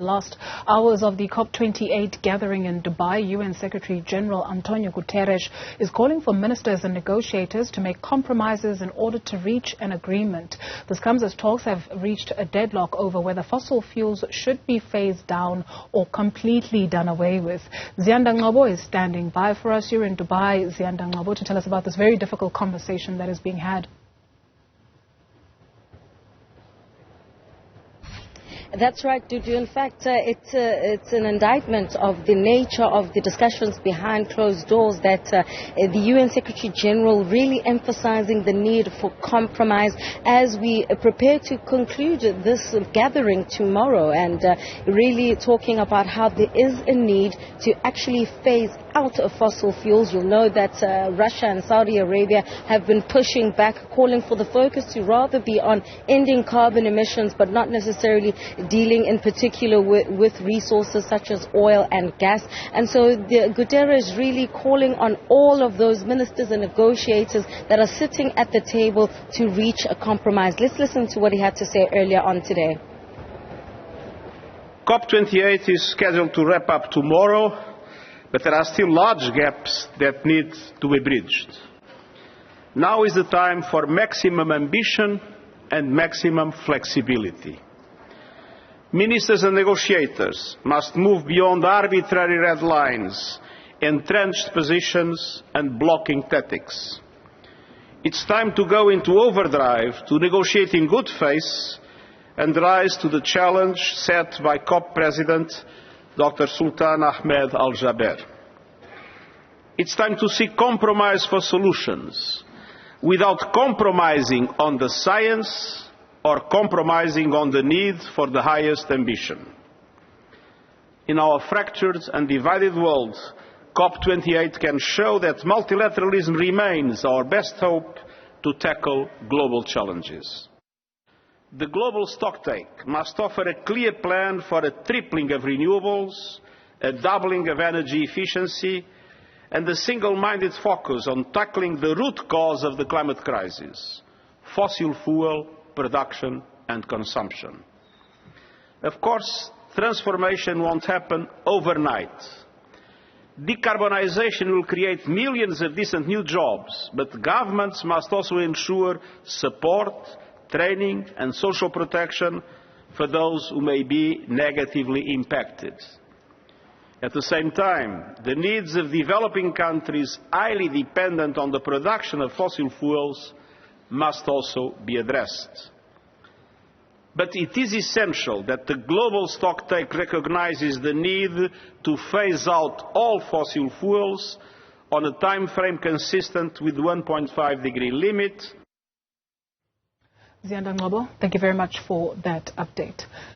Last hours of the COP28 gathering in Dubai, UN Secretary-General Antonio Guterres is calling for ministers and negotiators to make compromises in order to reach an agreement. This comes as talks have reached a deadlock over whether fossil fuels should be phased down or completely done away with. Ziyanda Ngcbobo is standing by for us here in Dubai. Ziyanda Ngcbobo, to tell us about this very difficult conversation that is being had. That's right, Dudu. In fact, it's an indictment of the nature of the discussions behind closed doors that the UN Secretary-General really emphasizing the need for compromise as we prepare to conclude this gathering tomorrow, and really talking about how there is a need to actually phase out of fossil fuels. You'll know that Russia and Saudi Arabia have been pushing back, calling for the focus to rather be on ending carbon emissions, but not necessarily dealing in particular with resources such as oil and gas. And so Guterres really calling on all of those ministers and negotiators that are sitting at the table to reach a compromise. Let's listen to what he had to say earlier on today. COP28 is scheduled to wrap up tomorrow, but there are still large gaps that need to be bridged. Now is the time for maximum ambition and maximum flexibility. Ministers and negotiators must move beyond arbitrary red lines, entrenched positions and blocking tactics. It's time to go into overdrive, to negotiate in good faith and rise to the challenge set by COP President Dr. Sultan Ahmed Al-Jaber. It's time to seek compromise for solutions without compromising on the science or compromising on the need for the highest ambition. In our fractured and divided world, COP28 can show that multilateralism remains our best hope to tackle global challenges. The global stocktake must offer a clear plan for a tripling of renewables, a doubling of energy efficiency, and a single-minded focus on tackling the root cause of the climate crisis: fossil fuel production and consumption. Of course, transformation won't happen overnight. Decarbonization will create millions of decent new jobs, but governments must also ensure support, training and social protection for those who may be negatively impacted. At the same time, the needs of developing countries highly dependent on the production of fossil fuels must also be addressed. But it is essential that the global stocktake recognizes the need to phase out all fossil fuels on a time frame consistent with the 1.5-degree limit. Ziyanda Ngcbobo, thank you very much for that update.